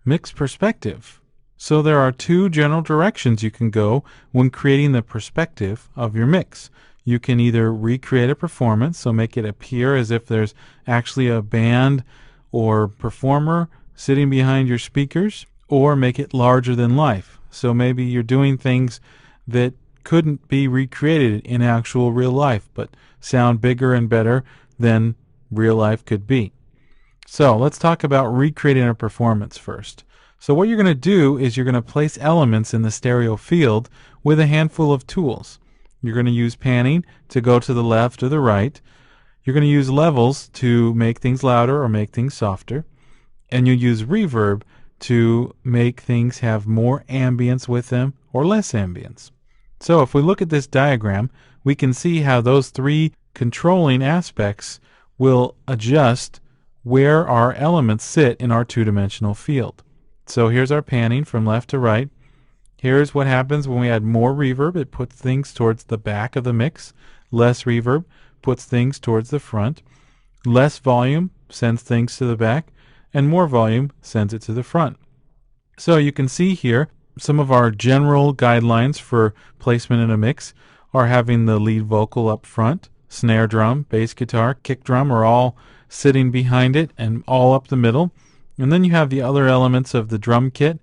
mix perspective. So there are two general directions you can go when creating the perspective of your mix. You can either recreate a performance, so make it appear as if there's actually a band or performer sitting behind your speakers, or make it larger than life. So maybe you're doing things that couldn't be recreated in actual real life, but sound bigger and better than real life could be. So let's talk about recreating a performance first. So what you're going to do is you're going to place elements in the stereo field with a handful of tools. You're going to use panning to go to the left or the right. You're going to use levels to make things louder or make things softer. And you use reverb to make things have more ambience with them or less ambience. So if we look at this diagram, we can see how those three controlling aspects will adjust where our elements sit in our two-dimensional field. So here's our panning from left to right. Here's what happens when we add more reverb. It puts things towards the back of the mix. Less reverb puts things towards the front. Less volume sends things to the back, and more volume sends it to the front. So you can see here some of our general guidelines for placement in a mix are having the lead vocal up front, snare drum, bass guitar, kick drum are all sitting behind it and all up the middle. And then you have the other elements of the drum kit.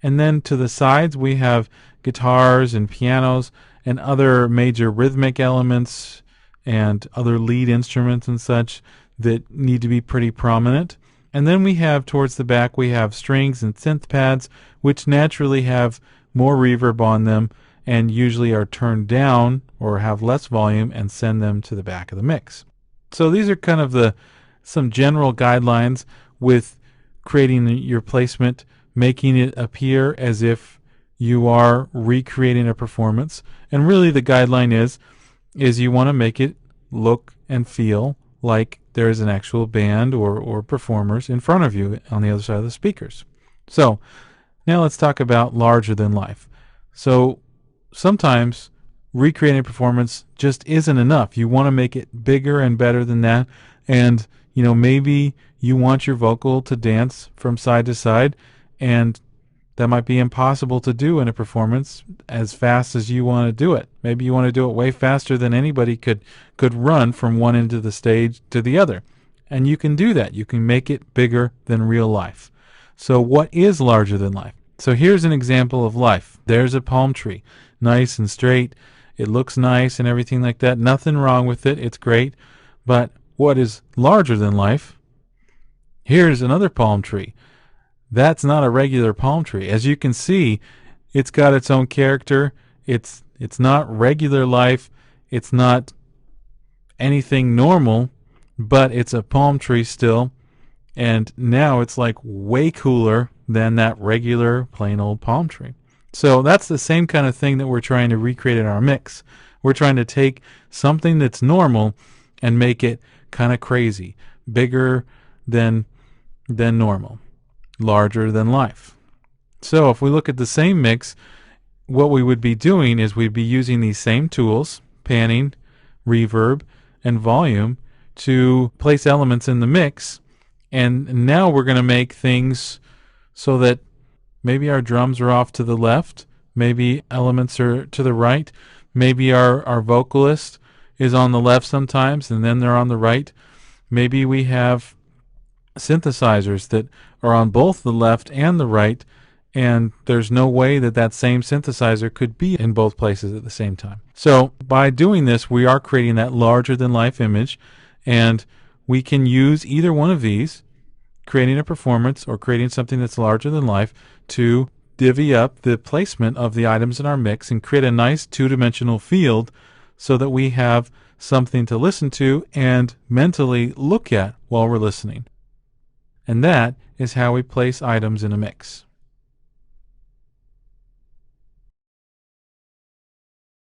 And then to the sides we have guitars and pianos and other major rhythmic elements and other lead instruments and such that need to be pretty prominent. And then we have towards the back we have strings and synth pads, which naturally have more reverb on them and usually are turned down or have less volume and send them to the back of the mix. So these are kind of some general guidelines with creating your placement, making it appear as if you are recreating a performance. And really the guideline is you want to make it look and feel like there is an actual band or performers in front of you on the other side of the speakers. So now let's talk about larger than life. So sometimes recreating a performance just isn't enough. You want to make it bigger and better than that. And maybe you want your vocal to dance from side to side, and that might be impossible to do in a performance as fast as you want to do it. Maybe you want to do it way faster than anybody could run from one end of the stage to the other. And you can do that. You can make it bigger than real life. So what is larger than life? So here's an example of life. There's a palm tree, nice and straight. It looks nice and everything like that. Nothing wrong with it. It's great. But what is larger than life? Here's another palm tree. That's not a regular palm tree. As you can see, it's got its own character. It's not regular life. It's not anything normal, but it's a palm tree still. And now it's like way cooler than that regular plain old palm tree. So that's the same kind of thing that we're trying to recreate in our mix. We're trying to take something that's normal and make it kind of crazy, bigger than normal, larger than life. So if we look at the same mix, what we would be doing is we'd be using these same tools, panning, reverb, and volume, to place elements in the mix. And now we're going to make things so that maybe our drums are off to the left, maybe elements are to the right, maybe our vocalist is on the left sometimes and then they're on the right. Maybe we have synthesizers that are on both the left and the right, and there's no way that same synthesizer could be in both places at the same time. So by doing this, we are creating that larger than life image, and we can use either one of these, creating a performance or creating something that's larger than life, to divvy up the placement of the items in our mix and create a nice two-dimensional field so that we have something to listen to and mentally look at while we're listening. And that is how we place items in a mix.